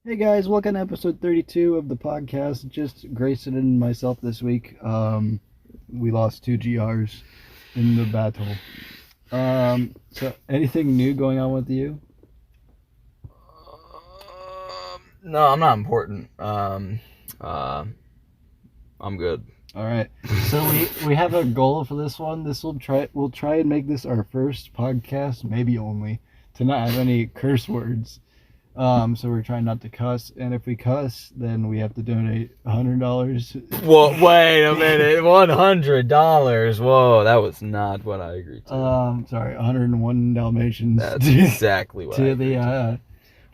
Hey guys, welcome to episode 32 of the podcast. Just Grayson and myself this week. We lost two GRs in the battle. So anything new going on with you? No, I'm not important. I'm good. All right. So we have a goal for this one. We'll try and make this our first podcast, maybe only, to not have any curse words. So we're trying not to cuss, and if we cuss, then we have to donate $100. Whoa, wait a minute. $100. Whoa, that was not what I agreed to. Sorry, 101 Dalmatians. That's exactly what I to agreed the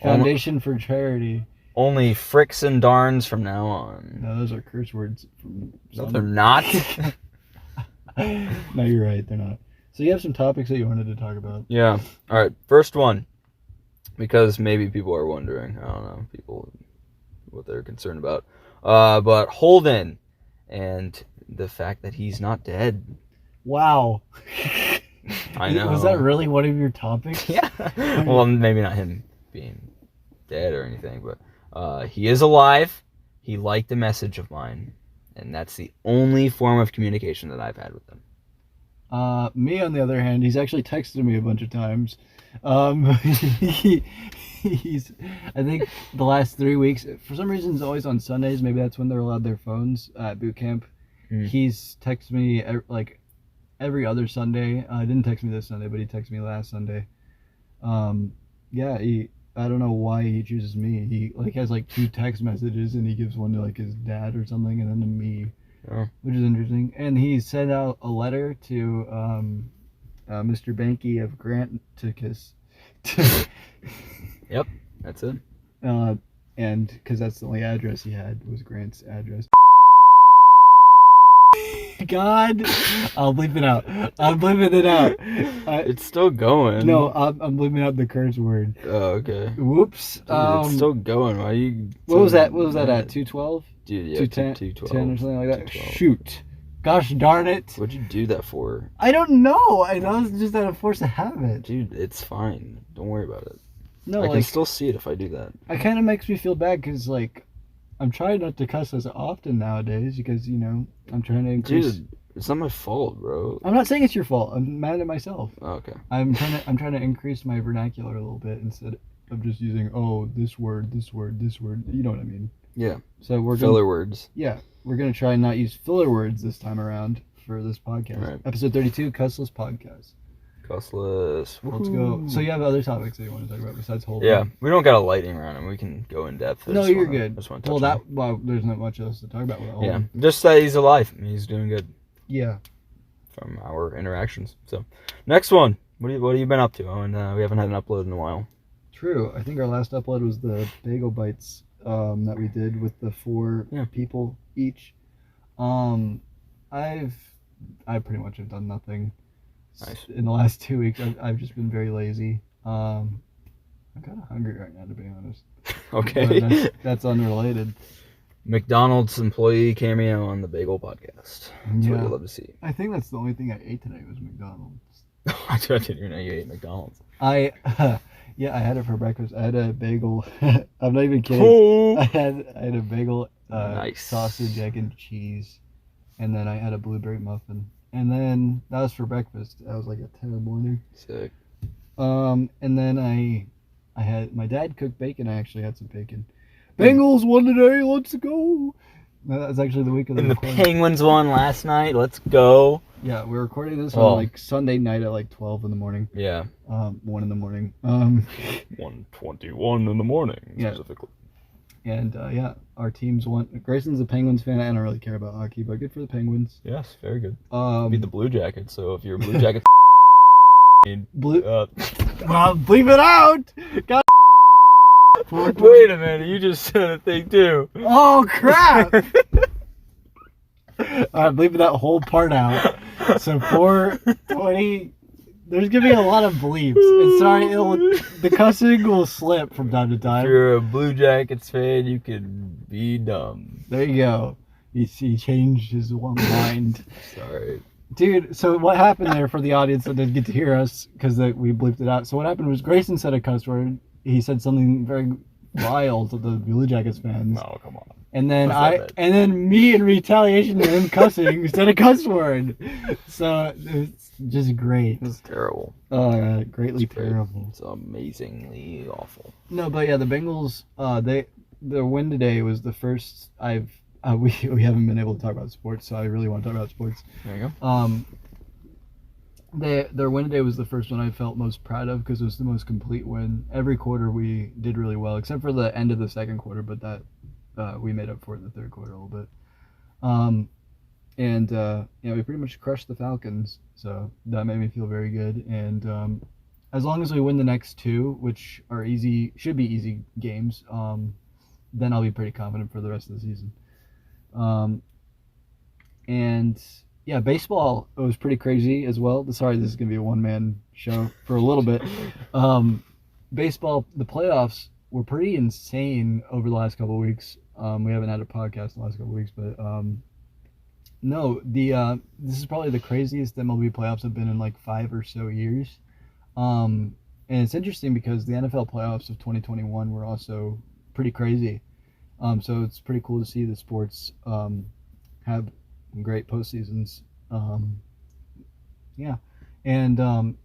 Foundation for Charity. Only fricks and darns from now on. No, those are curse words. No, they're not. No, you're right. They're not. So you have some topics that you wanted to talk about. Yeah. All right. First one. Because maybe people are wondering. I don't know. People, what they're concerned about. But Holden and the fact that he's not dead. Wow. I know. Was that really one of your topics? Yeah. Well, maybe not him being dead or anything, but he is alive. He liked a message of mine, and that's the only form of communication that I've had with him. Me, on the other hand, he's actually texted me a bunch of times. He's, I think, the last 3 weeks, for some reason, it's always on Sundays. Maybe that's when they're allowed their phones at boot camp. He's texted me like every other Sunday. Didn't text me this Sunday, but he texted me last Sunday. Yeah, I don't know why he chooses me. He has like 2 text messages, and he gives one to like his dad or something, and then to me, which is interesting. And he sent out a letter to Mr. Banky of Grant to kiss. Yep, that's it. And because that's the only address he had was Grant's address. God, I'll bleep it out. I'm bleeping it out. It's still going. No, I'm bleeping out the curse word. Oh, okay. Whoops. Dude, it's still going. Why are you? What was that? What was that at? 212? Dude, yeah, 210, 212 10 or something like that. 212. Shoot. Gosh darn it. What'd you do that for? I don't know. I was just out of force of habit. Dude, it's fine. Don't worry about it. No, I can still see it if I do that. It kind of makes me feel bad because, like, I'm trying not to cuss as often nowadays because, I'm trying to increase. Dude, it's not my fault, bro. I'm not saying it's your fault. I'm mad at myself. Oh, okay. I'm trying to increase my vernacular a little bit instead of just using this word, this word, this word. You know what I mean? Yeah. So we're filler words. Yeah, we're gonna try and not use filler words this time around for this podcast. Right. Episode 32, Cussless Podcast. Cussless. Let's go. So you have other topics that you want to talk about besides Holden? Yeah, we don't got a lightning round, and we can go in depth. No, you're good. Just want well, there's not much else to talk about with Holden. Yeah, just that he's alive. He's doing good. Yeah. From our interactions. So, next one. What have you been up to? Oh, and we haven't had an upload in a while. True. I think our last upload was the Bagel Bites that we did with the 4 people each. I pretty much have done nothing. Nice. In the last 2 weeks. I've just been very lazy. I'm kind of hungry right now, to be honest. Okay. That's unrelated. McDonald's employee cameo on the Bagel podcast. That's what I love to see. I think that's the only thing I ate today was McDonald's. I didn't even know you ate McDonald's. I had it for breakfast. I had a bagel. I'm not even kidding. Oh. I had a bagel, nice. sausage, egg, and cheese, and then I had a blueberry muffin. And then that was for breakfast. I was like at 10 in the morning. Sick. And then I had my dad cooked bacon. I actually had some bacon. Bengals won today. Let's go. No, that was actually the week of the recording. The Penguins won last night. Let's go. Yeah, we're recording this on like Sunday night at like 12 in the morning. Yeah. 1 in the morning. 1:21 in the morning specifically. And our teams won. Grayson's a Penguins fan. I don't really care about hockey, but good for the Penguins. Yes, very good. Beat the Blue Jackets. So if you're a Blue Jackets, bleep it out. God. Wait a minute, you just said a thing too. Oh crap! I'm leaving that whole part out. So 420. There's gonna be a lot of bleeps. And sorry, the cussing will slip from time to time. If you're a Blue Jackets fan, you can be dumb. There you go. He changed his one mind. Sorry. Dude, so what happened there for the audience that didn't get to hear us because we bleeped it out? So what happened was Grayson said a cuss word. He said something very riled the Blue Jackets fans. No, come on. And then What's that and then me in retaliation to him cussing said a cuss word. So it's just great. This is terrible. Oh, greatly It's great. terrible. It's amazingly awful. No, but yeah, the Bengals. Their win today was the first we haven't been able to talk about sports, so I really want to talk about sports. There you go. Their win today was the first one I felt most proud of because it was the most complete win. Every quarter we did really well, except for the end of the second quarter, but that we made up for it in the third quarter a little bit. We pretty much crushed the Falcons, so that made me feel very good. And as long as we win the next two, which are should be easy games, then I'll be pretty confident for the rest of the season. Baseball was pretty crazy as well. Sorry, this is gonna be a one-man show for a little bit. Baseball, the playoffs were pretty insane over the last couple of weeks. We haven't had a podcast in the last couple of weeks, but this is probably the craziest MLB playoffs have been in like 5 or so years. And it's interesting because the NFL playoffs of 2021 were also pretty crazy. So it's pretty cool to see the sports have great postseasons. And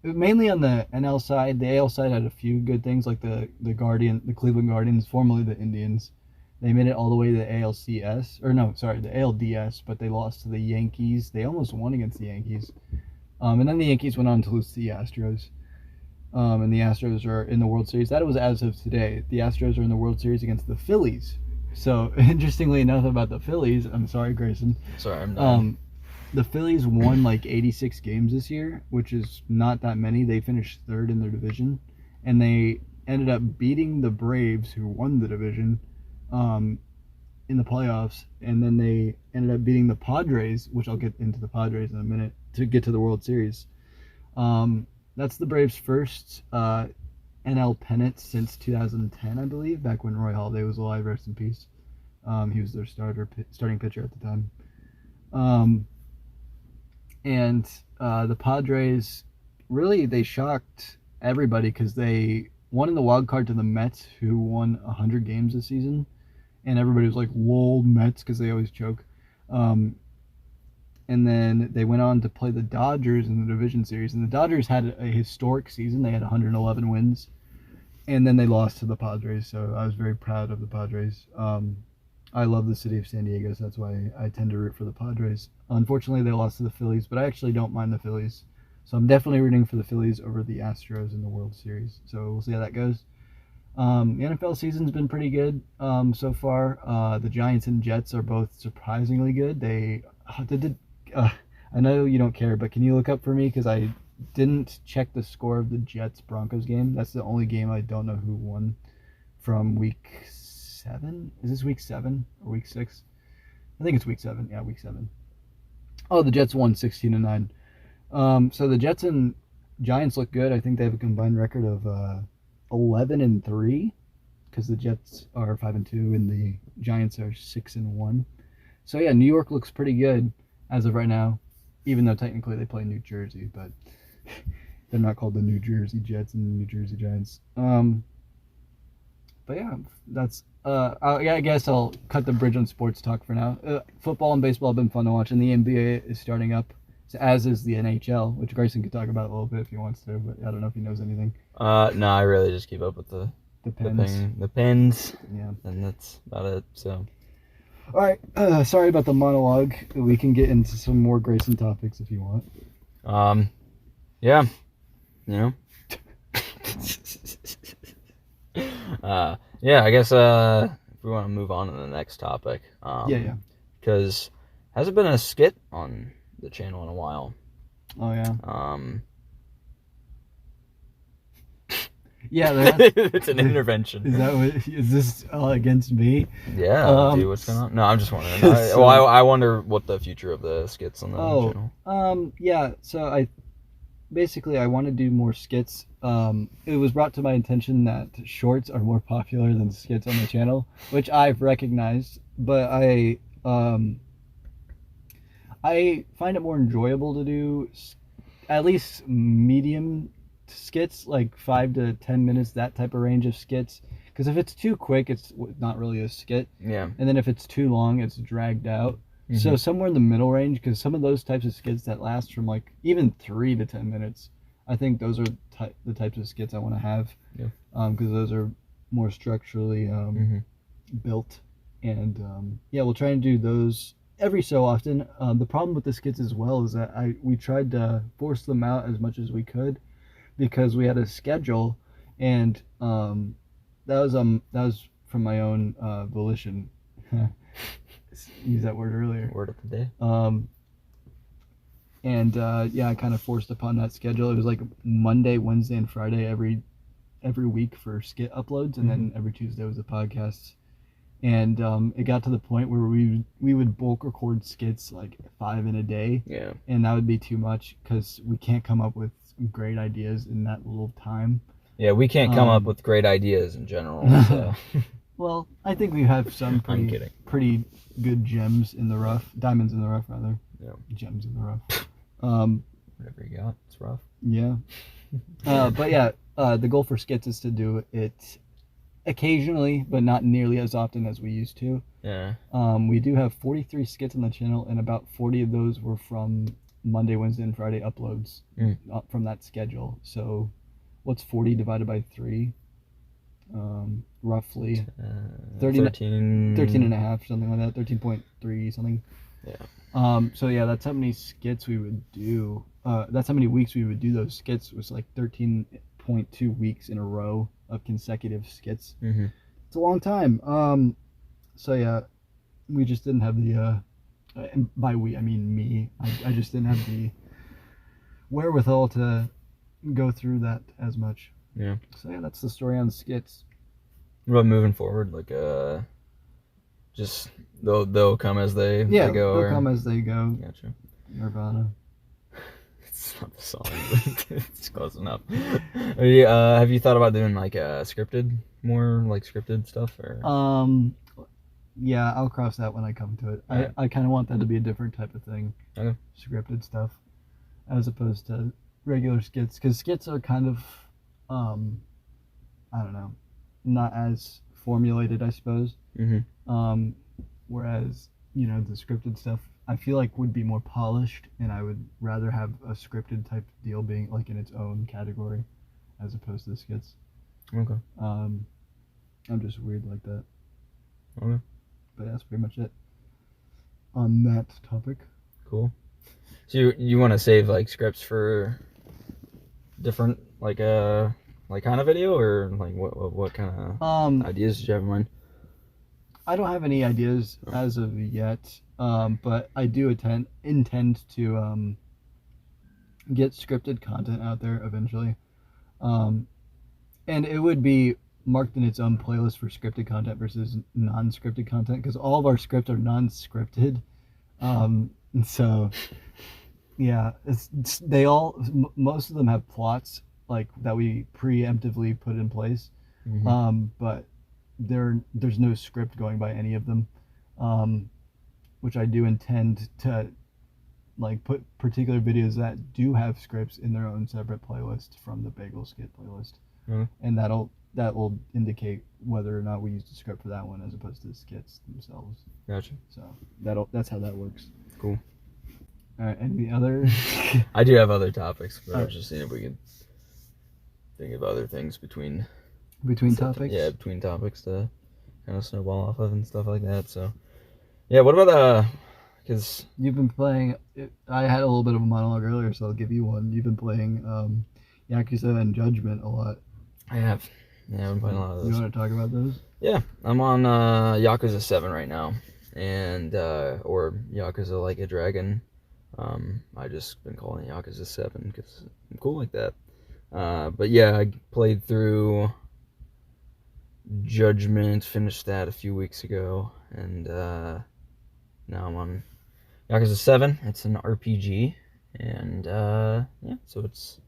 mainly on the NL side, the AL side had a few good things, like the Cleveland Guardians, formerly the Indians. They made it all the way to the the ALDS, but they lost to the Yankees. They almost won against the Yankees. And then the Yankees went on to lose to the Astros. And the Astros are in the World Series. That was as of today. The Astros are in the World Series against the Phillies. So, interestingly enough about the Phillies, I'm sorry, Grayson. Sorry, I'm done. The Phillies won like 86 games this year, which is not that many. They finished third in their division, and they ended up beating the Braves, who won the division, in the playoffs, and then they ended up beating the Padres, which I'll get into the Padres in a minute, to get to the World Series. That's the Braves' first NL pennant since 2010, I believe, back when Roy Halladay was alive, rest in peace. He was their starting pitcher at the time. The Padres, really, they shocked everybody because they won in the wild card to the Mets, who won 100 games this season. And everybody was like, lol, Mets, because they always choke. And then they went on to play the Dodgers in the division series. And the Dodgers had a historic season. They had 111 wins. And then they lost to the Padres. So I was very proud of the Padres. I love the city of San Diego, so that's why I tend to root for the Padres. Unfortunately, they lost to the Phillies, but I actually don't mind the Phillies. So I'm definitely rooting for the Phillies over the Astros in the World Series. So we'll see how that goes. The NFL season's been pretty good so far. The Giants and Jets are both surprisingly good. I know you don't care, but can you look up for me? Because I didn't check the score of the Jets-Broncos game. That's the only game I don't know who won from week 7? Is this week 7 or week 6? I think it's week 7. Yeah, week 7. Oh, the Jets won 16-9. So the Jets and Giants look good. I think they have a combined record of 11-3, because the Jets are 5-2 and the Giants are 6-1. So yeah, New York looks pretty good as of right now, even though technically they play New Jersey, but they're not called the New Jersey Jets and the New Jersey Giants. But yeah, that's I guess I'll cut the bridge on sports talk for now. Football and baseball have been fun to watch, and the NBA is starting up, as is the NHL, which Grayson could talk about a little bit if he wants to, but I don't know if he knows anything. No, I really just keep up with the pins. Yeah, and that's about it. So, all right. Sorry about the monologue. We can get into some more Grayson topics if you want. Yeah, you know. Yeah, I guess if we want to move on to the next topic. Yeah. Because hasn't been a skit on the channel in a while. Oh yeah. Yeah, it's an intervention. Is this against me? Yeah, dude, what's going on? No, I'm just wondering. I wonder what the future of the skits on the channel. Yeah. So I want to do more skits. It was brought to my attention that shorts are more popular than skits on the channel, which I've recognized, but I find it more enjoyable to do at least medium skits, like 5 to 10 minutes, that type of range of skits, Because if it's too quick, it's not really a skit. Yeah. And then if it's too long, it's dragged out. Mm-hmm. So somewhere in the middle range, because some of those types of skits that last from like even 3 to 10 minutes, I think those are the types of skits I want to have. Yeah. Because those are more structurally built. And we'll try and do those every so often. The problem with the skits as well is that we tried to force them out as much as we could because we had a schedule, and that was from my own volition. Use that word earlier. Word of the day. I kind of forced upon that schedule. It was like Monday, Wednesday, and Friday every week for skit uploads, and then every Tuesday was the podcasts. And it got to the point where we would bulk record skits like 5 in a day. Yeah. And that would be too much because we can't come up with great ideas in that little time. Yeah, we can't come up with great ideas in general. So. Well, I think we have some pretty good diamonds in the rough, rather. Yeah. Gems in the rough. Whatever you got, it's rough. Yeah. The goal for skits is to do it occasionally, but not nearly as often as we used to. Yeah. We do have 43 skits on the channel, and about 40 of those were from Monday, Wednesday, and Friday uploads from that schedule. So what's 40 divided by 3? Roughly 13 and a half, something like that, 13.3 something. Yeah. That's how many skits we would do. That's how many weeks we would do those skits. It was like 13.2 weeks in a row of consecutive skits. Mm-hmm. It's a long time. We just didn't have the and by we I mean me. I just didn't have the wherewithal to go through that as much. Yeah. So that's the story on skits. What about moving forward? Like just they'll come as they go. They'll come as they go. Gotcha. Nirvana. It's not the song, but it's close enough. Have you thought about doing like scripted stuff or? Yeah, I'll cross that when I come to it. Right. I kind of want that to be a different type of thing. Okay. Scripted stuff, as opposed to regular skits, because skits are kind of, I don't know, not as formulated, I suppose. Mm-hmm. Whereas the scripted stuff, I feel like would be more polished, and I would rather have a scripted type deal being like in its own category, as opposed to the skits. Okay. I'm just weird like that. Okay. But that's pretty much it on that topic. Cool. So you want to save like scripts for different like kind of video, or like what kind of ideas did you have in mind? I don't have any ideas as of yet, but I do intend to get scripted content out there eventually, and it would be marked in its own playlist for scripted content versus non-scripted content, because all of our scripts are non-scripted. So yeah, most of them have plots like that we preemptively put in place. Mm-hmm. But there's no script going by any of them, which I do intend to like put particular videos that do have scripts in their own separate playlist from the Bagel skit playlist. Mm-hmm. And that will indicate whether or not we used a script for that one as opposed to the skits themselves. Gotcha. So that's how that works. Cool. All right, any other? I do have other topics, but I was just seeing if we could think of other things between topics. Yeah, between topics to kind of snowball off of and stuff like that. So yeah, what about because you've been playing. I had a little bit of a monologue earlier, so I'll give you one. You've been playing Yakuza and Judgment a lot. I have. Yeah, I've been playing a lot of those. You want to talk about those? Yeah, I'm on Yakuza 7 right now, and or Yakuza Like a Dragon. I just been calling it Yakuza 7 because I'm cool like that. But yeah, I played through Judgment, finished that a few weeks ago, and now I'm on Yakuza 7. It's an RPG, and so it's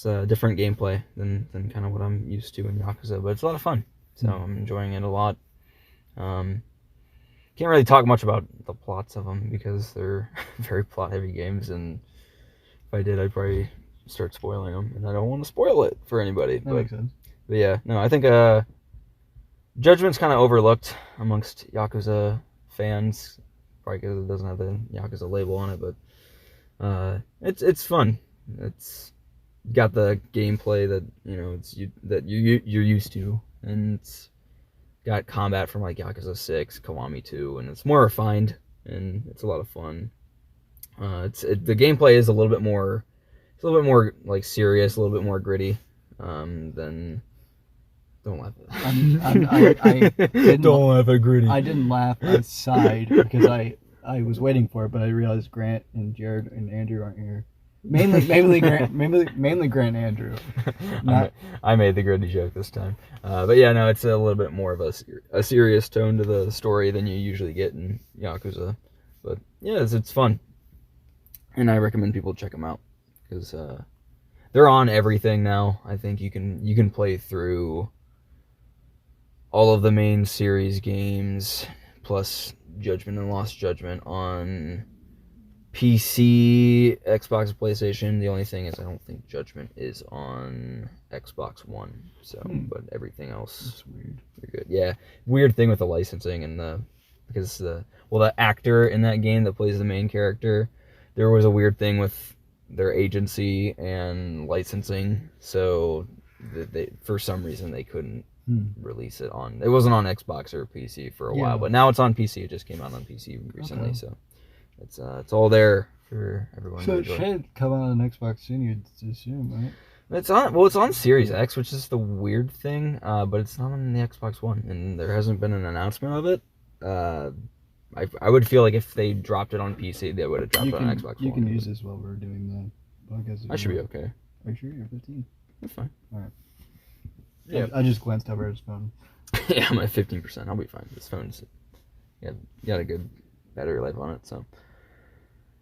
a different gameplay than kind of what I'm used to in Yakuza, but it's a lot of fun, so I'm enjoying it a lot. Can't really talk much about the plots of them because they're very plot-heavy games, and if I did, I'd probably start spoiling them, and I don't want to spoil it for anybody. That makes sense. But yeah, no, I think Judgment's kind of overlooked amongst Yakuza fans, probably because it doesn't have the Yakuza label on it, but it's fun. It's got the gameplay that you're used to, and it's got combat from like Yakuza 6, Kiwami 2, and it's more refined and it's a lot of fun. The gameplay is a little bit more like serious, a little bit more gritty than. Don't laugh at that. Don't laugh at gritty. I didn't laugh. I sighed because I was waiting for it, but I realized Grant and Jared and Andrew aren't here. Mainly Grant and Andrew. I made the gritty joke this time, but yeah, no, it's a little bit more of a serious tone to the story than you usually get in Yakuza. But yeah, it's fun, and I recommend people check them out because they're on everything now. I think you can play through all of the main series games, plus Judgment and Lost Judgment on PC, Xbox, PlayStation. The only thing is I don't think Judgment is on Xbox One. So, but everything else is weird. You're good. Yeah, weird thing with the licensing and because the actor in that game that plays the main character, there was a weird thing with their agency and licensing. So they for some reason they couldn't release it on. It wasn't on Xbox or PC for a while, but now it's on PC. It just came out on PC recently, so it's all there for everyone. So it should come out on Xbox soon, you'd assume, right? It's on Series X, which is the weird thing, but it's not on the Xbox One, and there hasn't been an announcement of it. I would feel like if they dropped it on PC, they would have dropped it on Xbox One. You can use this while we're doing the podcast. I should be okay. Are you sure you're 15? That's fine. All right. Yeah, I just glanced over at his phone. Yeah, I'm at 15%. I'll be fine. This phone's got a good battery life on it, so.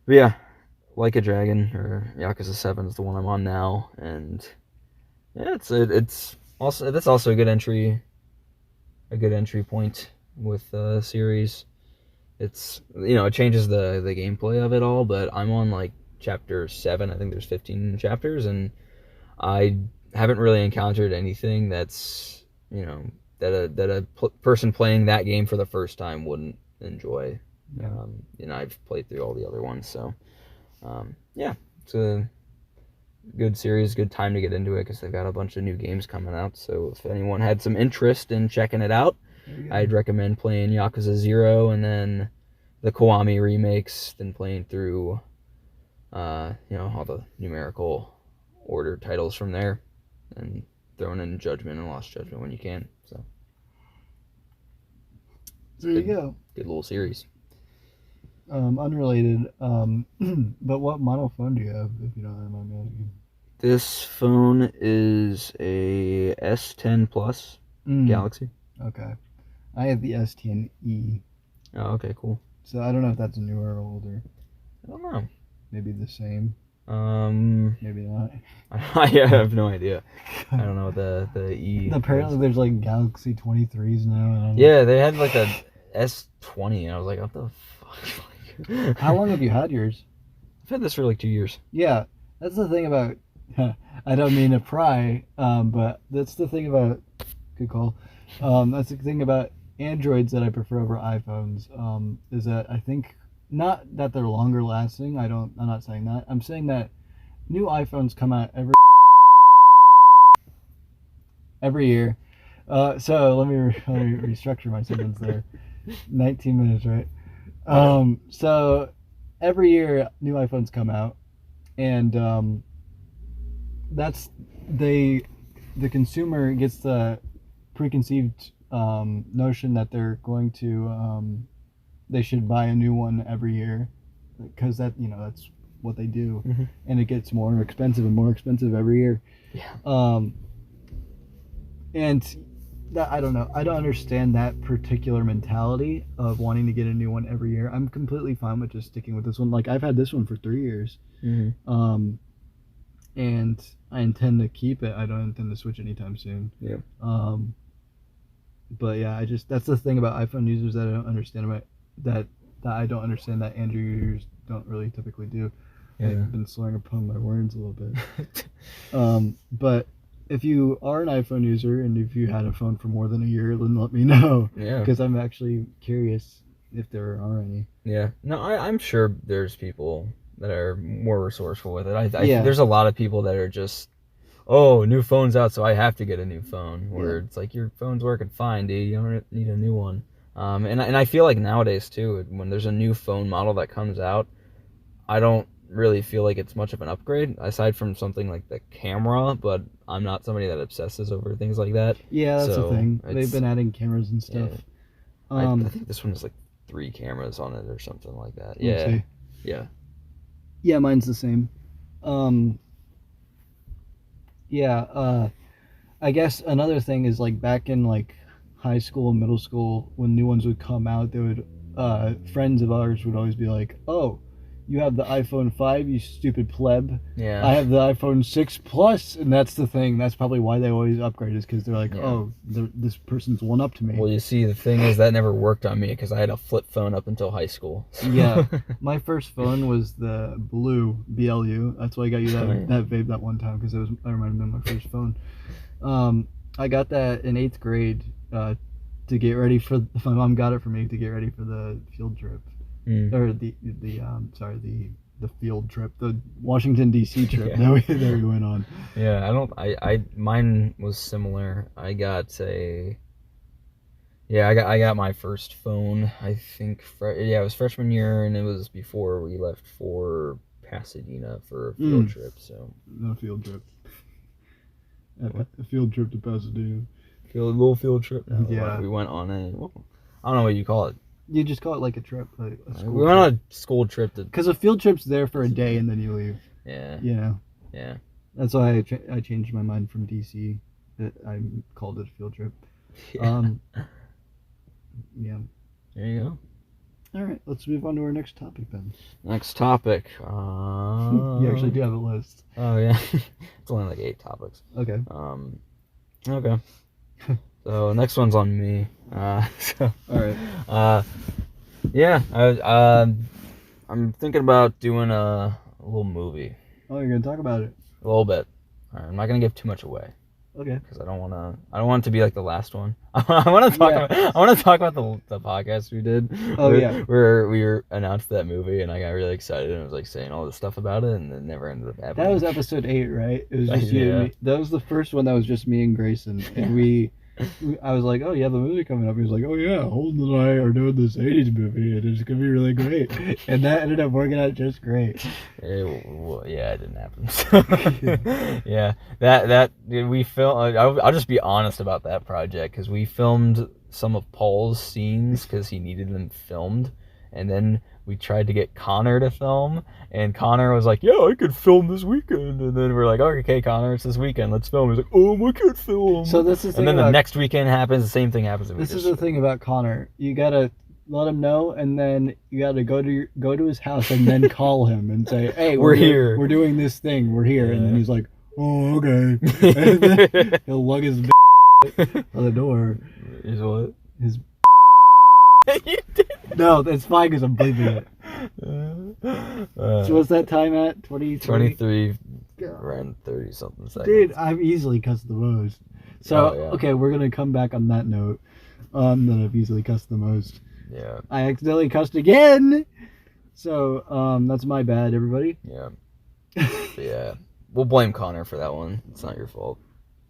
But yeah, Like a Dragon or Yakuza 7 is the one I'm on now, and yeah, it's also that's also a good entry point with the series. It's it changes the gameplay of it all, but I'm on like chapter 7. I think there's 15 chapters, and I haven't really encountered anything that's that a person playing that game for the first time wouldn't enjoy. Yeah. I've played through all the other ones, so yeah, it's a good series, good time to get into it because they've got a bunch of new games coming out. So if anyone had some interest in checking it out, I'd recommend playing Yakuza 0 and then the Kiwami remakes, then playing through all the numerical order titles from there, and throwing in Judgment and Lost Judgment when you can. So there you go. Good little series. Unrelated, but what model phone do you have, if you don't mind me asking? This phone is a S10 Plus Galaxy. Okay. I have the S10e. Oh, okay, cool. So I don't know if that's newer or older. I don't know. Maybe the same. Maybe not. I have no idea. I don't know what the E. Apparently, there's like Galaxy 23s now. Yeah, they had like a S20, and I was like, what the fuck? How long have you had yours? I've had this for like 2 years. Yeah, that's the thing about. I don't mean to pry, but that's the thing about. Good call. That's the thing about Androids that I prefer over iPhones. Is that I think. Not that they're longer lasting. I'm not saying that. I'm saying that new iPhones come out every year. So let me restructure my sentence there. 19 minutes, right? So every year new iPhones come out, and that's the consumer gets the preconceived notion that they're going to they should buy a new one every year because that's what they do, and it gets more expensive and more expensive every year. Yeah. And that I don't know. I don't understand that particular mentality of wanting to get a new one every year. I'm completely fine with just sticking with this one. Like I've had this one for 3 years, and I intend to keep it. I don't intend to switch anytime soon. Yeah. But yeah, that's the thing about iPhone users that I don't understand about that I don't understand that Android users don't really typically do. Yeah. I've been slurring upon my words a little bit. But if you are an iPhone user and if you had a phone for more than a year, then let me know. Yeah. Because I'm actually curious if there are any. Yeah. No, I'm sure there's people that are more resourceful with it. Yeah. There's a lot of people that are just, oh, new phone's out, so I have to get a new phone. Where Yeah. it's like, your phone's working fine, dude. You don't need a new one. And I feel like nowadays too, when there's a new phone model that comes out, I don't really feel like it's much of an upgrade aside from something like the camera. But I'm not somebody that obsesses over things like that. Yeah, that's the So thing. it's- They've been adding cameras and stuff. I think this one has like 3 cameras on it or something like that. let's Yeah. see. Yeah. Yeah, mine's the same. I guess another thing is like back in like high school and middle school when new ones would come out, they would friends of ours would always be like, "Oh, you have the iPhone 5, you stupid pleb. Yeah. I have the iPhone 6 Plus," and that's the thing. That's probably why they always upgrade, is because they're like, Yeah. "Oh, this person's one up to me." Well, you see, the thing is that never worked on me because I had a flip phone up until high school. Yeah, my first phone was the blue BLU. That's why I got you that vape that one time, because that reminded me of my first phone. I got that in 8th grade to get ready for. My mom got it for me to get ready for the field trip, or the field trip, the Washington D.C. trip Yeah. that we went on. Yeah, mine was similar. I got my first phone. I think it was freshman year, and it was before we left for Pasadena for a field trip. So no field trip. A field trip to Pasadena. Little field trip. No, Yeah. we went on I don't know what you call it. You just call it like a trip, like a school We went on a school trip to. Because a field trip's there for a day and then you leave. Yeah. You know. Yeah. That's why I changed my mind from DC. I called it a field trip. Yeah. Yeah. There you go. All right, let's move on to our next topic then. Next topic. You actually do have a list. Oh yeah. It's only like 8 topics. Okay. Okay. So next one's on me. All right. Yeah. I'm thinking about doing a little movie. Oh, you're gonna talk about it. A little bit. I'm not gonna give too much away. Okay. Because I don't want it to be like the last one. I want to talk about the podcast we did. Oh, yeah. Where we announced that movie, and I got really excited and was like saying all this stuff about it, and it never ended up happening. That was episode 8, right? It was just you and Yeah. me. That was the first one that was just me and Grayson, and I was like, "Oh, you have a movie coming up." He was like, "Oh yeah, Holden and I are doing this '80s movie, and it's gonna be really great." And that ended up working out just great. Yeah, it didn't happen. Yeah, that we filmed. I'll just be honest about that project, because we filmed some of Paul's scenes because he needed them filmed, and then we tried to get Connor to film, and Connor was like, "Yeah, I could film this weekend." And then we're like, "Okay, Connor, it's this weekend. Let's film." He's like, "Oh, I can't film." So this is the and thing then the about, next weekend happens. The same thing happens. And this is the thing about Connor. You gotta let him know, and then you gotta go to his house and then call him and say, "Hey, We're here. We're doing this thing. We're here." And then Yeah. he's like, "Oh, okay." And then he'll lug his on the door. Is what? His You did. No, it's fine because I'm bleeping it. So what's that time at? 23, around 30 something seconds. Dude, I've easily cussed the most. So, Oh, yeah. okay, we're going to come back on that note. That I've easily cussed the most. Yeah. I accidentally cussed again. So, that's my bad, everybody. Yeah. Yeah. We'll blame Connor for that one. It's not your fault.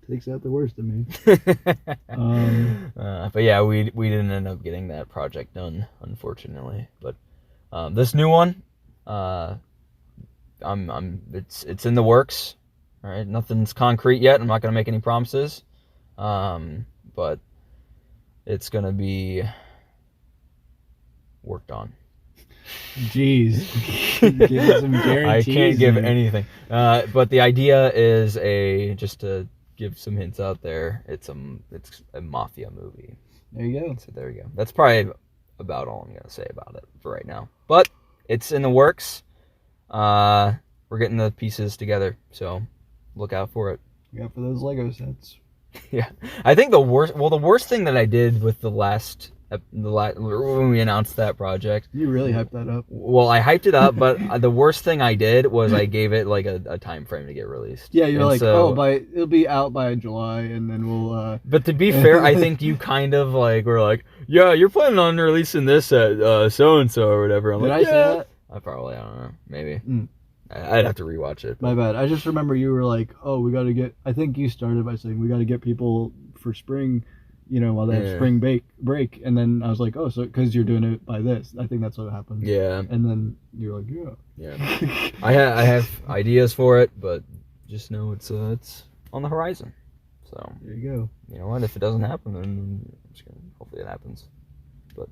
Takes out the worst of me. But yeah, we didn't end up getting that project done, unfortunately. But this new one, it's in the works. All right, nothing's concrete yet. I'm not gonna make any promises, but it's gonna be worked on. Jeez. Give us some guarantees. I can't give man. anything. But the idea is just to give some hints out there. It's a mafia movie. There you go. So there you go. That's probably about all I'm gonna say about it for right now. But it's in the works. We're getting the pieces together, so look out for it. Yeah, for those Lego sets. Yeah, I think the worst thing that I did with the last when we announced that project. You really hyped that up. Well, I hyped it up, but the worst thing I did was I gave it like a time frame to get released. Yeah, you're and like, so, it'll be out by July, and then we'll. But to be fair, I think you kind of like were like, yeah, you're planning on releasing this at so and so or whatever. I'm Did like, I say that? I don't know, maybe. Mm. I'd have to rewatch it. My bad. I just remember you were like, oh, we got to get. I think you started by saying we got to get people for spring, while they have spring break, and then I was like, oh, so because you're doing it by this. I think that's what happened. Yeah. And then you were like, yeah. I have ideas for it, but just know it's on the horizon. So there you go. You know what? If it doesn't happen, then hopefully it happens. But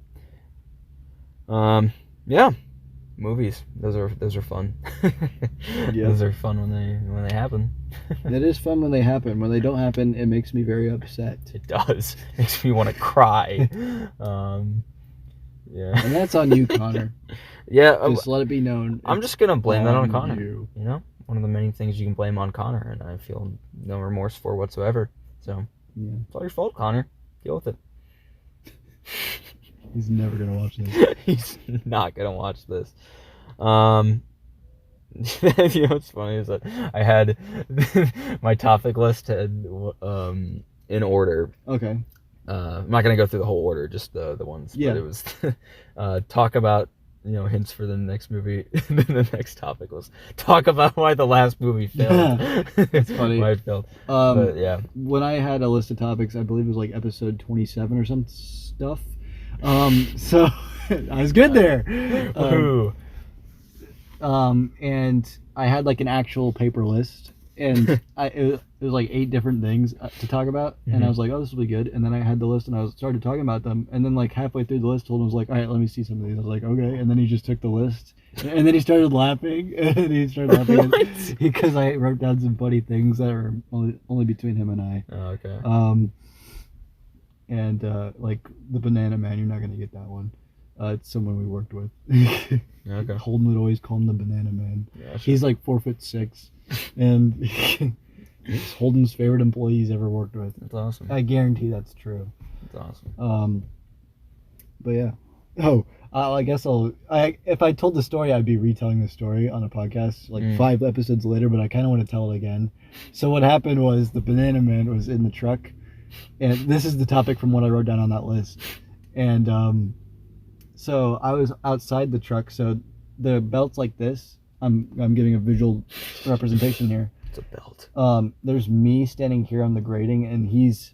yeah. Movies, those are fun. Yeah. Those are fun when they happen. It is fun when they happen. When they don't happen, it makes me very upset. It does. It makes me want to cry. Yeah. And that's on you, Connor. Yeah. Just let it be known. I'm just gonna blame that on Connor. You. One of the many things you can blame on Connor, and I feel no remorse for whatsoever. So it's all your fault, Connor. Deal with it. He's never gonna watch this. He's not gonna watch this. What's funny is that I had my topic list in order. Okay. I'm not gonna go through the whole order, just the ones. Yeah. But it was talk about hints for the next movie. The next topic was talk about why the last movie failed. That's funny. Why it failed. But yeah. When I had a list of topics, I believe it was like episode 27 or some stuff. So I was good there. And I had like an actual paper list, and it was like 8 different things to talk about, and I was like, oh, this will be good. And then I had the list, and I started talking about them, and then like halfway through the list, Holden was like, all right, let me see some of these. I was like, okay, and then he just took the list, and then he started laughing, because I wrote down some funny things that were only between him and I. Oh, okay. And like the Banana Man, you're not gonna get that one. It's someone we worked with. Okay. Holden would always call him the Banana Man. Yeah, sure. He's like 4'6", and he's Holden's favorite employee he's ever worked with. That's awesome. I guarantee that's true. That's awesome. But yeah. Oh, I guess if I told the story, I'd be retelling the story on a podcast like 5 episodes later. But I kind of want to tell it again. So what happened was the Banana Man was in the truck. And this is the topic from what I wrote down on that list. And so I was outside the truck. So the belt's like this. I'm giving a visual representation here. It's a belt. There's me standing here on the grating, and he's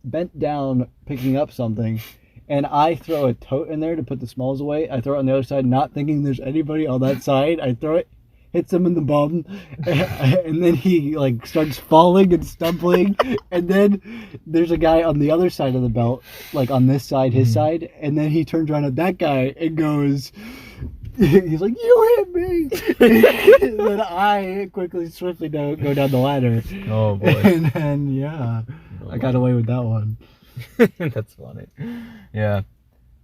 bent down picking up something. And I throw a tote in there to put the smalls away. I throw it on the other side, not thinking there's anybody on that side. I throw it, hits him in the bum, and then he like starts falling and stumbling. And then there's a guy on the other side of the belt, like on this side, his side. And then he turns around at that guy and goes, he's like, "You hit me!" And then I swiftly go down the ladder. Oh boy! And then I got away with that one. That's funny. Yeah,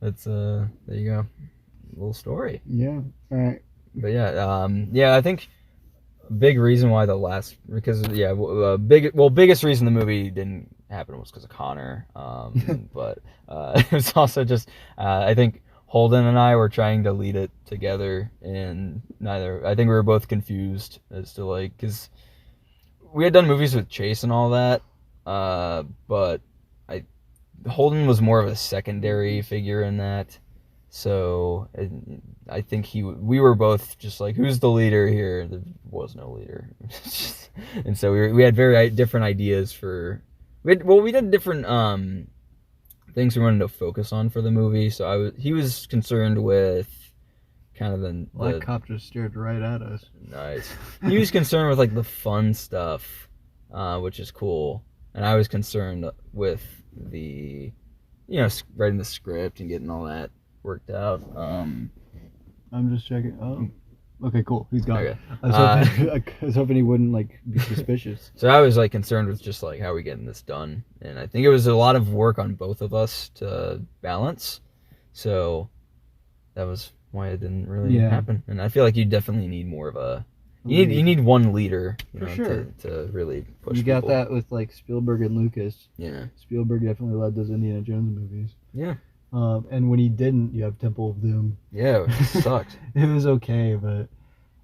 that's there you go, little story. Yeah. All right. But yeah, I think big reason why biggest reason the movie didn't happen was because of Connor. But it was also just I think Holden and I were trying to lead it together, and I think we were both confused as to like, because we had done movies with Chase and all that, but Holden was more of a secondary figure in that, so I think we were both just like, who's the leader here? There was no leader. And so we had very different ideas we did different things we wanted to focus on for the movie. So he was concerned with kind of that cop just stared right at us. Nice. He was concerned with like the fun stuff, which is cool, and I was concerned with the writing the script and getting all that worked out. I'm just checking. Oh, okay, cool. He's gone. Okay. I was hoping he wouldn't like be suspicious. So I was like concerned with just like, how are we getting this done? And I think it was a lot of work on both of us to balance. So that was why it didn't really happen. And I feel like you definitely need more of a you need one leader, to really push. You got that with like Spielberg and Lucas. Yeah. Spielberg definitely led those Indiana Jones movies. Yeah. And when he didn't, you have Temple of Doom. Yeah, it sucked. It was okay, but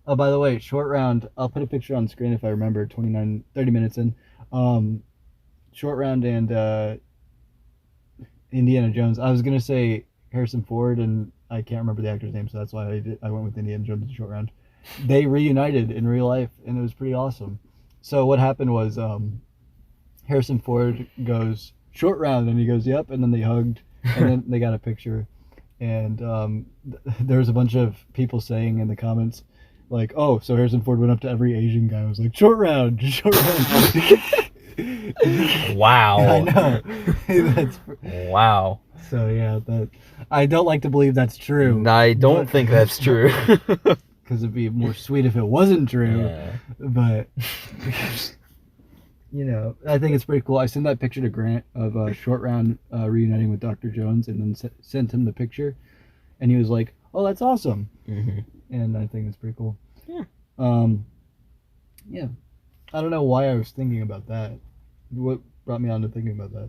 oh, by the way, short round. I'll put a picture on screen if I remember. 30 minutes in. Short round and Indiana Jones. I was gonna say Harrison Ford, and I can't remember the actor's name, so that's why I went with Indiana Jones in short round. They reunited in real life, and it was pretty awesome. So what happened was Harrison Ford goes short round, and he goes yep, and then they hugged, and then they got a picture, and there was a bunch of people saying in the comments. Like, oh, so Harrison Ford went up to every Asian guy. I was like, short round, short round. Wow. I know. Wow. So yeah, I don't like to believe that's true. I don't think that's true. Because it'd be more sweet if it wasn't true. Yeah. But I think it's pretty cool. I sent that picture to Grant of short round reuniting with Dr. Jones, and then sent him the picture, and he was like, "Oh, that's awesome." Mm-hmm. And I think it's pretty cool. Yeah. Yeah. I don't know why I was thinking about that. What brought me on to thinking about that?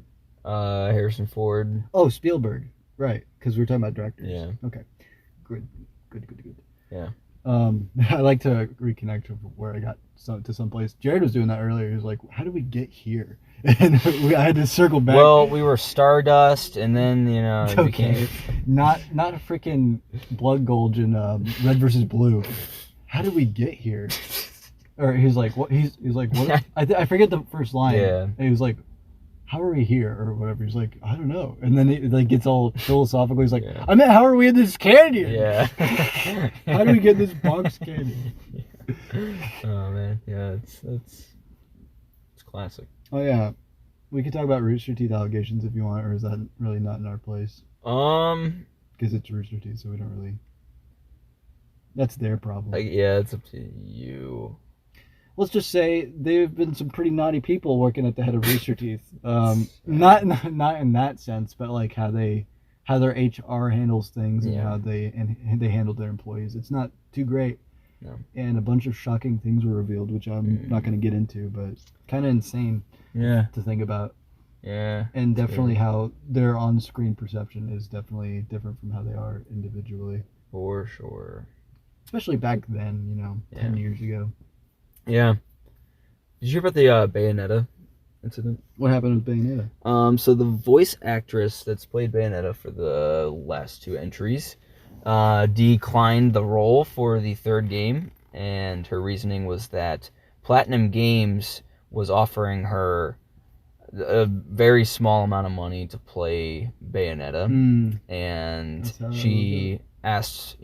Harrison Ford. Oh, Spielberg. Right. Because we were talking about directors. Yeah. Okay. Good. Yeah. I like to reconnect with where I got to some place. Jared was doing that earlier. He was like, "How did we get here?" And I had to circle back. Well, we were Stardust, and then it okay. became Not a freaking blood gulch in Red versus Blue. How did we get here? Or he's like, what? He's like, what? I forget the first line. Yeah. And he was like, "How are we here?" Or whatever. He's like, "I don't know." And then it like gets all philosophical. He's like, Yeah. "I mean, how are we in this canyon? Yeah. How do we get in this box canyon?" Oh man, yeah, it's classic. Oh yeah, we could talk about Rooster Teeth allegations if you want, or is that really not in our place? Because it's Rooster Teeth, so we don't really. That's their problem. Yeah, it's up to you. Let's just say they've been some pretty naughty people working at the head of Rooster Teeth. Not in that sense, but like how their HR handles things and how they handle their employees. It's not too great. No. And a bunch of shocking things were revealed, which I'm not going to get into, but kind of insane. Yeah. To think about. Yeah. And definitely how their on-screen perception is definitely different from how they are individually. For sure. Especially back then, 10 years ago. Yeah. Did you hear about the Bayonetta incident? What happened with Bayonetta? So the voice actress that's played Bayonetta for the last two entries declined the role for the third game, and her reasoning was that Platinum Games was offering her a very small amount of money to play Bayonetta, and she asked,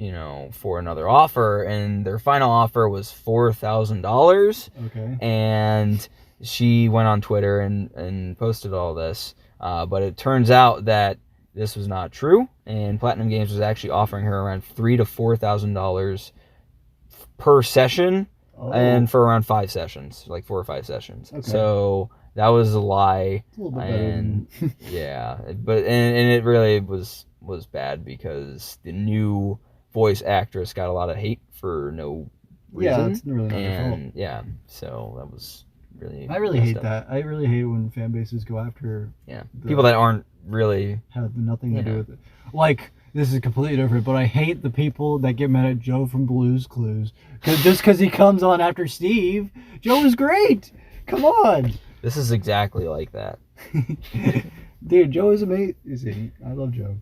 for another offer, and their final offer was $4,000. Okay. And she went on Twitter and posted all this, but it turns out that this was not true, and Platinum Games was actually offering her around $3,000 to $4,000 per session, and for around 5 sessions, like 4 or 5 sessions. Okay. So that was a lie. It's a little bit better than... yeah, but and it really was bad because the new voice actress got a lot of hate for no reason. Yeah, it's really not their fault. Yeah, so that was really. I really hate that. I really hate when fan bases go after. Yeah, people that aren't really have nothing to do with it. Like, this is completely different, but I hate the people that get mad at Joe from Blue's Clues just because he comes on after Steve. Joe is great. Come on. This is exactly like that. Dude, Joe is amazing. I love Joe.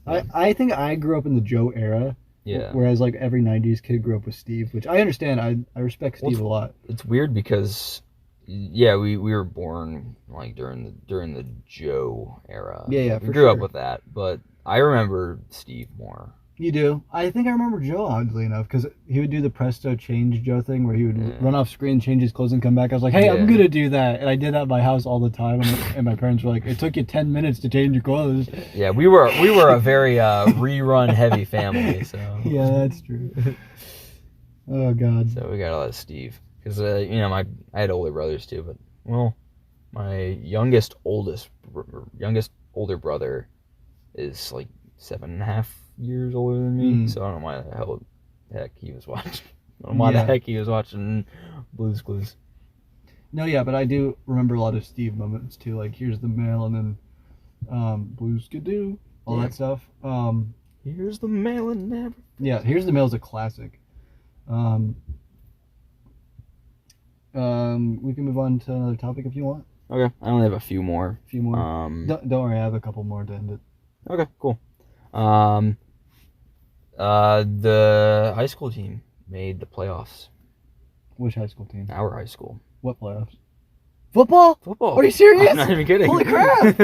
Yeah. I think I grew up in the Joe era. Yeah. Whereas like every 90s kid grew up with Steve, which I understand. I respect Steve a lot. It's weird because we were born like during the Joe era. Yeah, we grew up with that, but I remember Steve more. You do? I think I remember Joe, oddly enough, because he would do the presto change Joe thing where he would run off screen, change his clothes, and come back. I was like, hey, I'm going to do that. And I did that at my house all the time. And my parents were like, it took you 10 minutes to change your clothes. Yeah, we were a very rerun-heavy family. So yeah, that's true. Oh, God. So we got a lot of Steve. Because, I had older brothers, too. But, my youngest older brother is, like, 7.5 years older than me, so I don't know why the heck he was watching. I don't know why the heck he was watching Blue's Clues. No, yeah, but I do remember a lot of Steve moments too. Like, here's the mail, and then Blue's Skidoo. all that stuff. Here's the mail and never. Yeah, Here's the Mail is a classic. We can move on to another topic if you want. Okay, I only have a few more. Don't worry, I have a couple more to end it. Okay, cool. The high school team made the playoffs. Which high school team? Our high school. What playoffs? Football? Football. Are you serious? I'm not even kidding. Holy crap!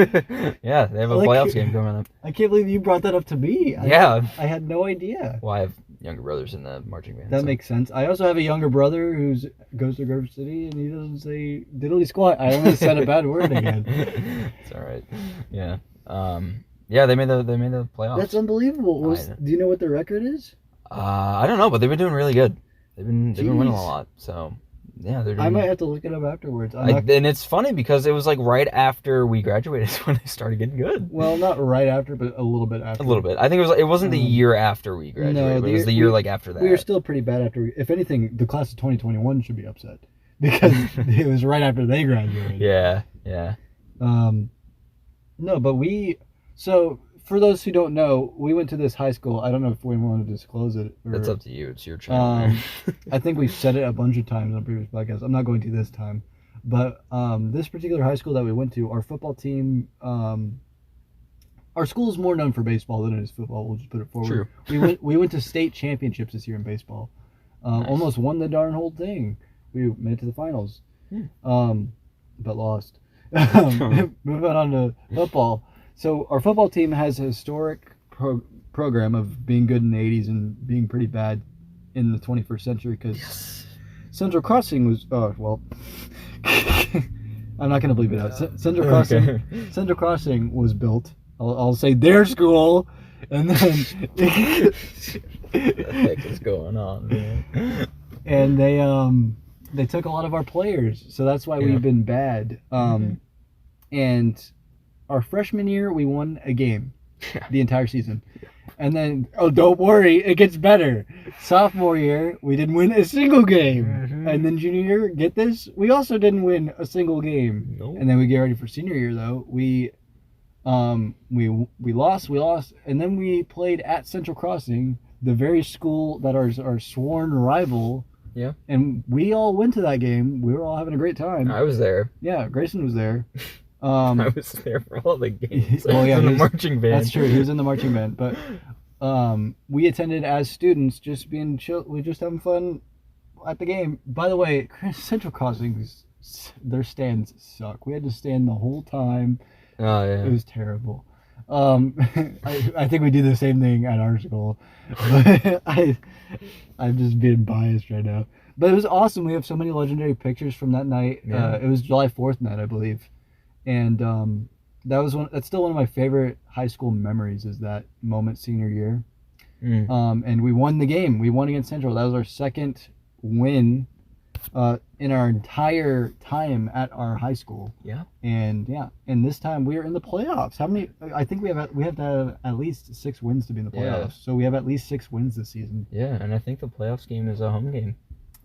Yeah, they have a playoffs game coming up. I can't believe you brought that up to me. Yeah. I had no idea. Well, I have younger brothers in the marching band. That makes sense. I also have a younger brother who goes to Grove City, and he doesn't say diddly squat. I almost said a bad word again. It's all right. Yeah. Yeah, they made the playoffs. That's unbelievable. Do you know what the record is? I don't know, but they've been doing really good. They've been winning a lot. So yeah, they're doing. I might have to look it up afterwards. And it's funny because it was like right after we graduated when they started getting good. Well, not right after, but a little bit after. A little bit. I think it wasn't the year after we graduated, but it was the year like after that. We were still pretty bad after. If anything, the class of 2021 should be upset because it was right after they graduated. Yeah. No, but so for those who don't know, we went to this high school. I don't know if we want to disclose it. That's up to you. It's your channel. I think we've said it a bunch of times on previous podcasts. I'm not going to this time. But this particular high school that we went to, our football team, our school is more known for baseball than it is football. We'll just put it forward. True. We went to state championships this year in baseball. Nice. Almost won the darn whole thing. We made it to the finals, but lost. Moving on to football. So our football team has a historic program of being good in the 80s and being pretty bad in the 21st century because Central Crossing was, I'm not going to bleep it out. Central Crossing was built. I'll say their school, and then what the heck is going on, man? And they took a lot of our players, so that's why we've been bad. And our freshman year, we won a game the entire season. And then, don't worry, it gets better. Sophomore year, we didn't win a single game. And then junior year, get this, we also didn't win a single game. Nope. And then we get ready for senior year, though. We lost, and then we played at Central Crossing, the very school that our sworn rival. Yeah. And we all went to that game. We were all having a great time. I was there. Yeah, Grayson was there. I was there for all the games. Well, yeah, in the marching band. That's true. He was in the marching band, but we attended as students, just being chill. We just having fun at the game. By the way, Central Crossing, their stands suck. We had to stand the whole time. Oh yeah, it was terrible. I think we do the same thing at our school, but I'm just being biased right now. But it was awesome. We have so many legendary pictures from that night. Yeah. It was July 4th night, I believe. And that's still one of my favorite high school memories is that moment senior year. And we won the game. We won against Central. That was our second win in our entire time at our high school. Yeah. And this time we are in the playoffs. How many? I think we have to have at least 6 wins to be in the playoffs. Yeah. So we have at least 6 wins this season. Yeah, and I think the playoffs game is a home game.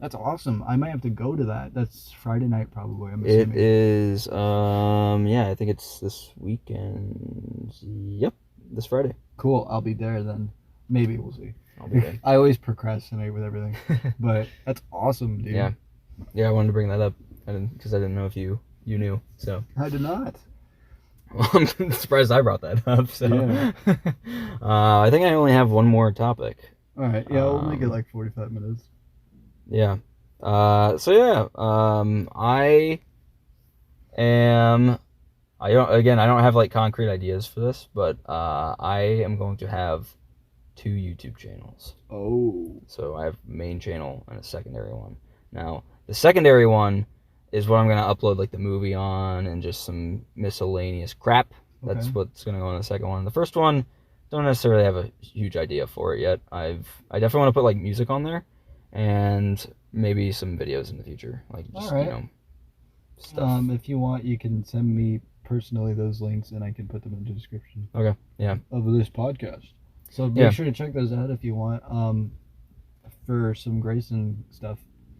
That's awesome. I might have to go to that. That's Friday night probably. I'm assuming. It is. I think it's this weekend. Yep, this Friday. Cool. I'll be there then. Maybe we'll see. I'll be there. I always procrastinate with everything, but that's awesome, dude. Yeah. I wanted to bring that up, because I didn't know if you knew. So I did not. Well, I'm surprised I brought that up. So yeah. I think I only have one more topic. All right. Yeah, we'll make it like 45 minutes. Yeah. I don't have like concrete ideas for this, but I am going to have 2 YouTube channels. Oh. So I have a main channel and a secondary one. Now, the secondary one is what I'm going to upload like the movie on and just some miscellaneous crap. That's what's going to go on the second one. The first one, don't necessarily have a huge idea for it yet. I definitely want to put like music on there. And maybe some videos in the future, like just stuff. If you want, you can send me personally those links, and I can put them in the description. Okay. Yeah. Of this podcast. So make sure to check those out if you want. For some Grayson stuff.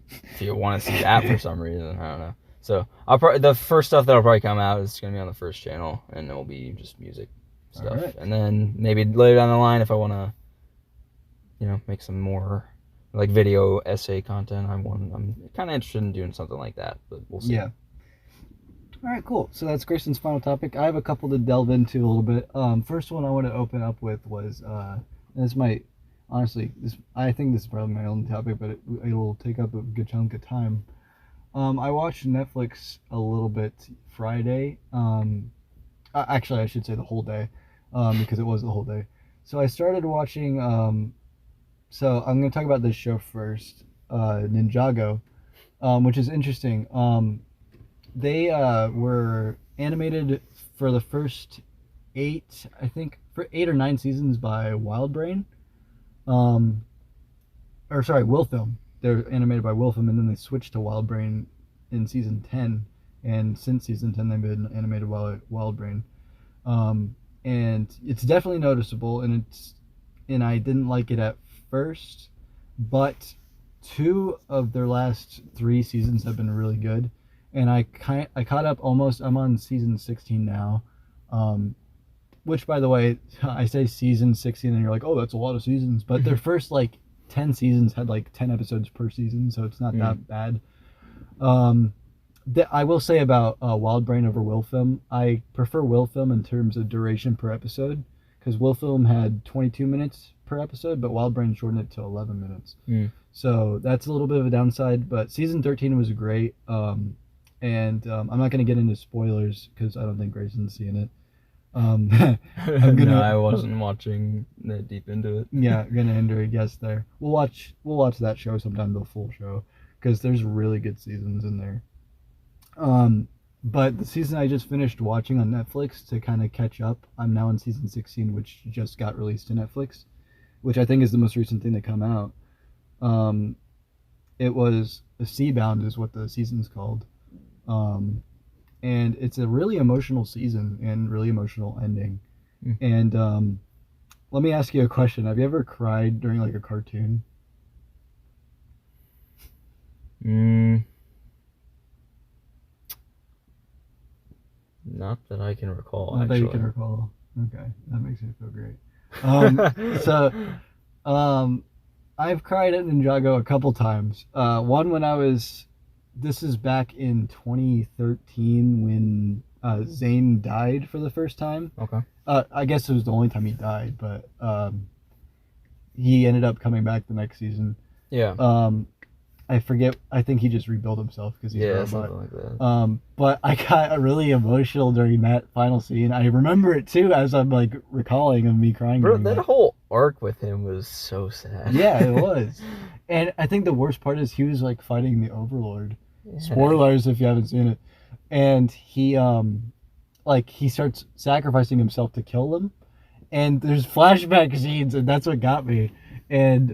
If you want to see that for some reason, I don't know. So the first stuff that'll probably come out is gonna be on the first channel, and it will be just music. stuff. Right. And then maybe later down the line, if I want to, make some more like video essay content, I'm kind of interested in doing something like that, but we'll see. Yeah. All right, cool. So that's Grayson's final topic. I have a couple to delve into a little bit. First one I want to open up with was, and this might, honestly, I think this is probably my only topic, but it'll take up a good chunk of time. I watched Netflix a little bit Friday. Actually, I should say the whole day, because it was the whole day. So I started watching. So I'm going to talk about this show first, Ninjago, which is interesting. They were animated for the first 8 or 9 seasons by WildBrain. Willfilm. They're animated by Willfilm, and then they switched to WildBrain in season 10. And since season 10, they've been animated by WildBrain. And it's definitely noticeable, and I didn't like it at first, but 2 of their last 3 seasons have been really good. And I caught up almost. I'm on season 16 now, which, by the way, I say season 16 and you're like, oh, that's a lot of seasons, but their first 10 seasons had 10 episodes per season, so it's not that bad. I will say about WildBrain over Willfilm, I prefer Willfilm in terms of duration per episode, because Willfilm had 22 minutes per episode, but WildBrain shortened it to 11 minutes. So that's a little bit of a downside, but season 13 was great. And I'm not going to get into spoilers because I don't think Grayson's seeing it. No, I wasn't watching that deep into it. Yeah, I'm gonna enter a guess there. We'll watch that show sometime, the full show, because there's really good seasons in there. But the season I just finished watching on Netflix to kind of catch up, I'm now in season 16, which just got released to Netflix, which I think is the most recent thing to come out. It was Seabound is what the season's called. And it's a really emotional season and really emotional ending. And let me ask you a question. Have you ever cried during a cartoon? Not that I can recall. Not that you can recall. Okay, that makes me feel great. I've cried at Ninjago a couple times. One when this is back in 2013 when Zane died for the first time. Okay. I guess it was the only time he died, but he ended up coming back the next season. Yeah. I forget. I think he just rebuilt himself because he's a robot. Something like that. But I got really emotional during that final scene. I remember it too as I'm recalling of me crying. Bro, that whole arc with him was so sad. Yeah, it was. And I think the worst part is he was fighting the Overlord. Yeah. Spoilers if you haven't seen it. And he he starts sacrificing himself to kill them. And there's flashback scenes, and that's what got me. And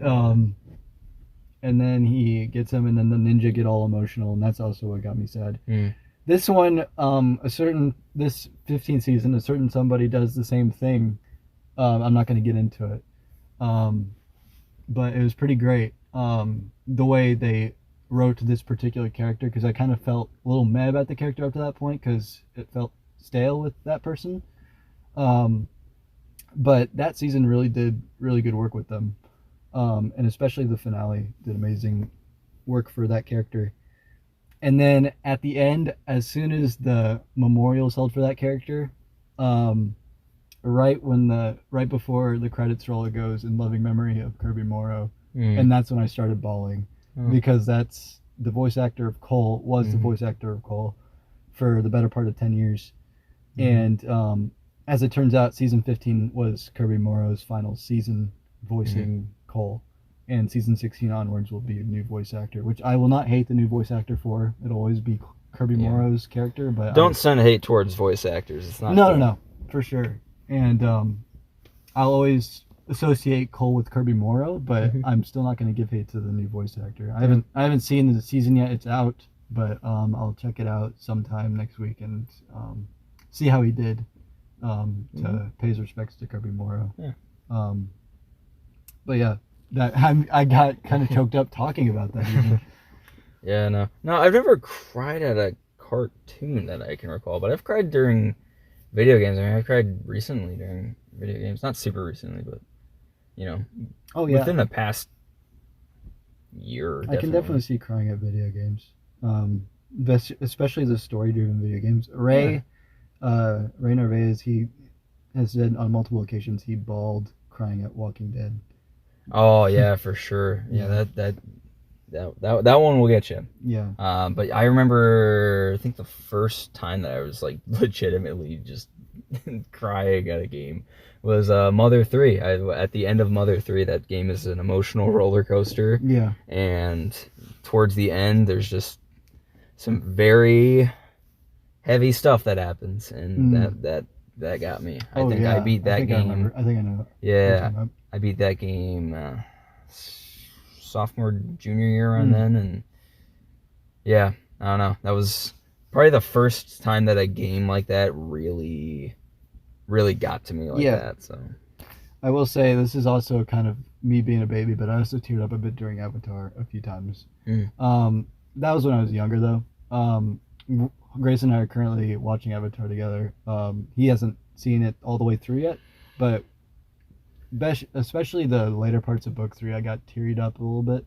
then he gets him, and then the ninja get all emotional, and that's also what got me sad. This one, this 15th season, a certain somebody does the same thing. I'm not going to get into it. But it was pretty great. The way they wrote this particular character, because I kind of felt a little mad about the character up to that point, because it felt stale with that person. But that season really did really good work with them. And especially the finale did amazing work for that character. And then at the end, as soon as the memorial is held for that character, right before the credits roll, it goes in loving memory of Kirby Morrow, and that's when I started bawling, because that's the voice actor of Cole the voice actor of Cole for the better part of 10 years, and as it turns out, season 15 was Kirby Morrow's final season voicing Cole, and season 16 onwards will be a new voice actor, which I will not hate the new voice actor for. It'll always be Kirby Morrow's character, but don't send hate towards voice actors. It's not no, for sure. And I'll always associate Cole with Kirby Morrow, but I'm still not going to give hate to the new voice actor. I haven't seen the season yet. It's out, but I'll check it out sometime next week and see how he did to pay his respects to Kirby Morrow. But yeah, I got kind of choked up talking about that. Even. Yeah, no, I've never cried at a cartoon that I can recall, but I've cried during Video games. I mean, I cried recently during video games. Not super recently, but Oh yeah, within the past year. I can definitely see crying at video games. Especially the story-driven video games. Ray Narvaez, he has said on multiple occasions he bawled crying at Walking Dead. Oh yeah, for sure. Yeah, that one will get you. Yeah. But I remember, I think the first time that I was like legitimately just crying at a game was Mother 3. At the end of Mother 3, that game is an emotional roller coaster. Yeah. And towards the end, there's just some very heavy stuff that happens, and that got me. I think I beat that game. I think I know. Yeah, I beat that game sophomore, junior year around then, and yeah, I don't know. That was probably the first time that a game like that really got to me like that. So I will say this is also kind of me being a baby, but I also teared up a bit during Avatar a few times. That was when I was younger, though. Grace and I are currently watching Avatar together. He hasn't seen it all the way through yet, but especially the later parts of book 3, I got teared up a little bit.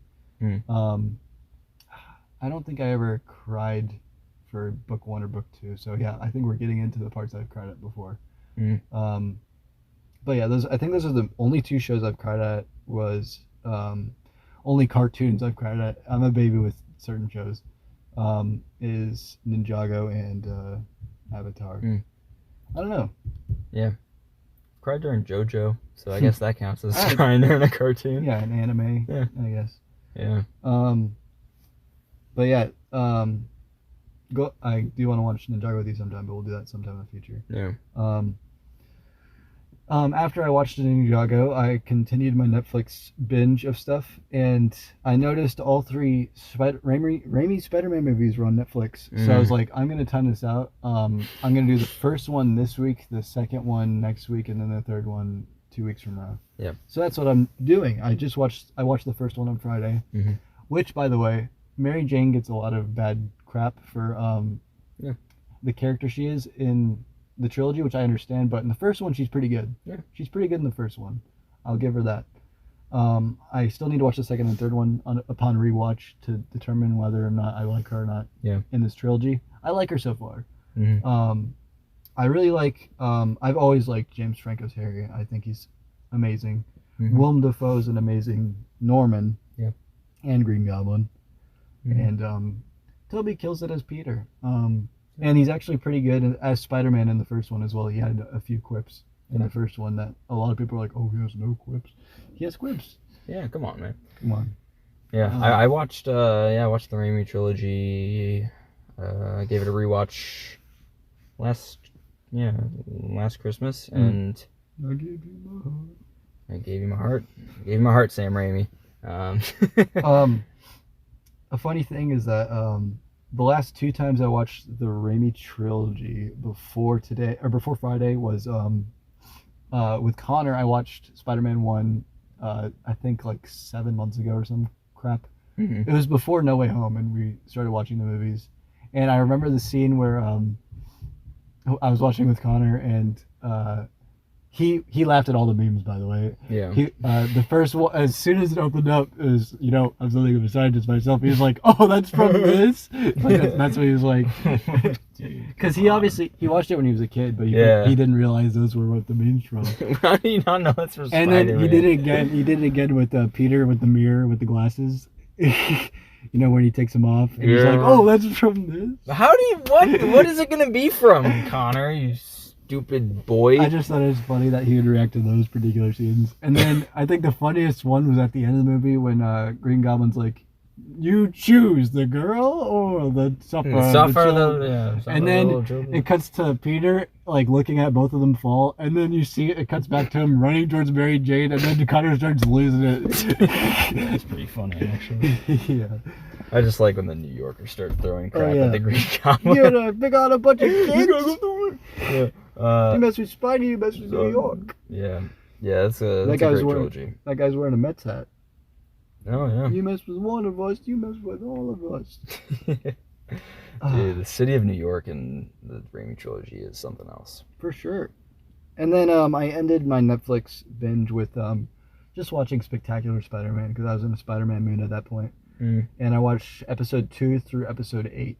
I don't think I ever cried for book 1 or book 2, so yeah, I think we're getting into the parts I've cried at before. But yeah, I think those are the only 2 shows I've cried at. Was only cartoons I've cried at. I'm a baby with certain shows. Is Ninjago and Avatar. I don't know. Yeah. Cried during JoJo, so I guess that counts as crying during a cartoon. Yeah, an anime. Yeah, I guess. Yeah. But yeah, I do want to watch Ninjago with you sometime, but we'll do that sometime in the future. Yeah. After I watched Ninjago, I continued my Netflix binge of stuff, and I noticed all 3 Raimi Spider-Man movies were on Netflix. So I was like, I'm going to time this out. I'm going to do the first one this week, the second one next week, and then the third one 2 weeks from now. Yeah. So that's what I'm doing. I watched the first one on Friday, which, by the way, Mary Jane gets a lot of bad crap for the character she is in the trilogy, which I understand, but in the first one she's pretty good. Yeah. She's pretty good in the first one. I'll give her that. I still need to watch the second and third one upon rewatch to determine whether or not I like her or not in this trilogy. I like her so far. I really like I've always liked James Franco's Harry. I think he's amazing. Willem Dafoe's an amazing Norman and Green Goblin. And Toby kills it as Peter. And he's actually pretty good as Spider-Man in the first one as well. He had a few quips in the first one that a lot of people are like, oh, he has no quips. He has quips. Yeah, come on, man. Come on. Yeah, I watched I watched the Raimi trilogy. I gave it a rewatch last Christmas, and I gave you my heart. I gave you my heart. I gave you my heart, Sam Raimi. A funny thing is that the last 2 times I watched the Raimi trilogy before Friday was with Connor. I watched Spider-Man 1 I think like 7 months ago or some crap. It was before No Way Home, and we started watching the movies. And I remember the scene where I was watching with Connor, and he laughed at all the memes, by the way. Yeah. The first one, as soon as it opened up, it was, I'm something of a scientist myself. He was like, "Oh, that's from this." Like, that's what he was like. Because he watched it when he was a kid, but he didn't realize those were what the memes from. How do you not know that's from Spider-Man? And then he did it again. He did it again with Peter with the mirror with the glasses. When he takes them off, and he's like, "Oh, that's from this." How do you what is it gonna be from, Connor? You stupid boy. I just thought it was funny that he would react to those particular scenes. And then I think the funniest one was at the end of the movie when Green Goblin's like, "You choose the girl or the sufferer." And then it cuts to Peter like looking at both of them fall, and then you see it cuts back to him running towards Mary Jane, and then Connor starts losing it. That's pretty funny, actually. Yeah. I just like when the New Yorkers start throwing crap at the Green Goblin. You're gonna pick on a bunch of kids. You mess with Spidey, you mess with New York. Yeah, that's a great trilogy. That guy's wearing a Mets hat. Oh yeah. You mess with one of us, you mess with all of us. Dude, the city of New York and the Raimi trilogy is something else. For sure. And then I ended my Netflix binge with just watching Spectacular Spider-Man because I was in a Spider-Man mood at that point. And I watched episode 2 through episode 8.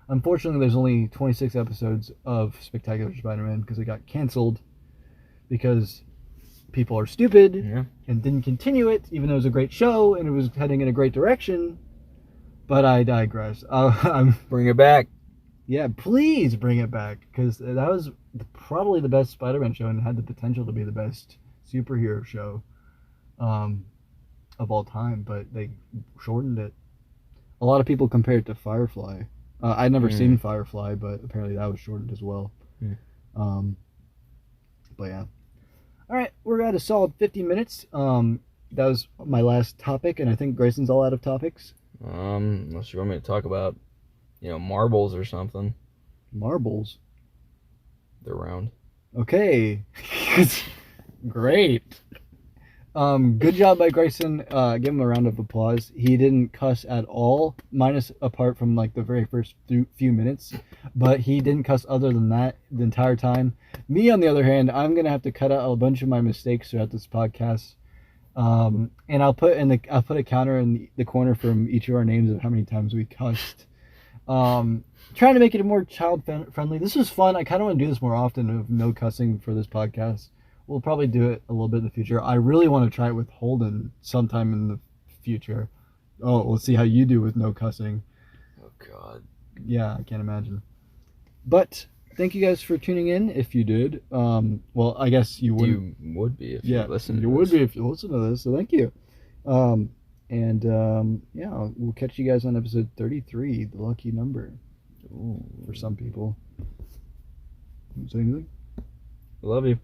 Unfortunately, there's only 26 episodes of Spectacular Spider-Man because it got canceled because people are stupid and didn't continue it, even though it was a great show and it was heading in a great direction. But I digress. Bring it back. Yeah, please bring it back because that was probably the best Spider-Man show and had the potential to be the best superhero show of all time. But they shortened it. A lot of people compare it to Firefly. I'd never seen Firefly, but apparently that was shortened as well. But yeah. All right, we're at a solid 50 minutes. That was my last topic, and I think Grayson's all out of topics. Unless you want me to talk about, marbles or something. Marbles? They're round. Okay. Great. Good job by Grayson. Give him a round of applause. He didn't cuss at all, minus apart from like the very first few minutes, but he didn't cuss other than that the entire time. Me, on the other hand, I'm gonna have to cut out a bunch of my mistakes throughout this podcast. And I'll put a counter in the corner from each of our names of how many times we cussed. Trying to make it more child friendly. This was fun. I kind of want to do this more often of no cussing for this podcast. We'll probably do it a little bit in the future. I really want to try it with Holden sometime in the future. Oh, we'll see how you do with no cussing. Oh God. Yeah, I can't imagine. But thank you guys for tuning in. If you did, well, I guess you wouldn't. You would be if you listened. You would be if you listen to this. So thank you. Yeah, we'll catch you guys on episode 33, the lucky number. Ooh, for some people. Say anything? I love you.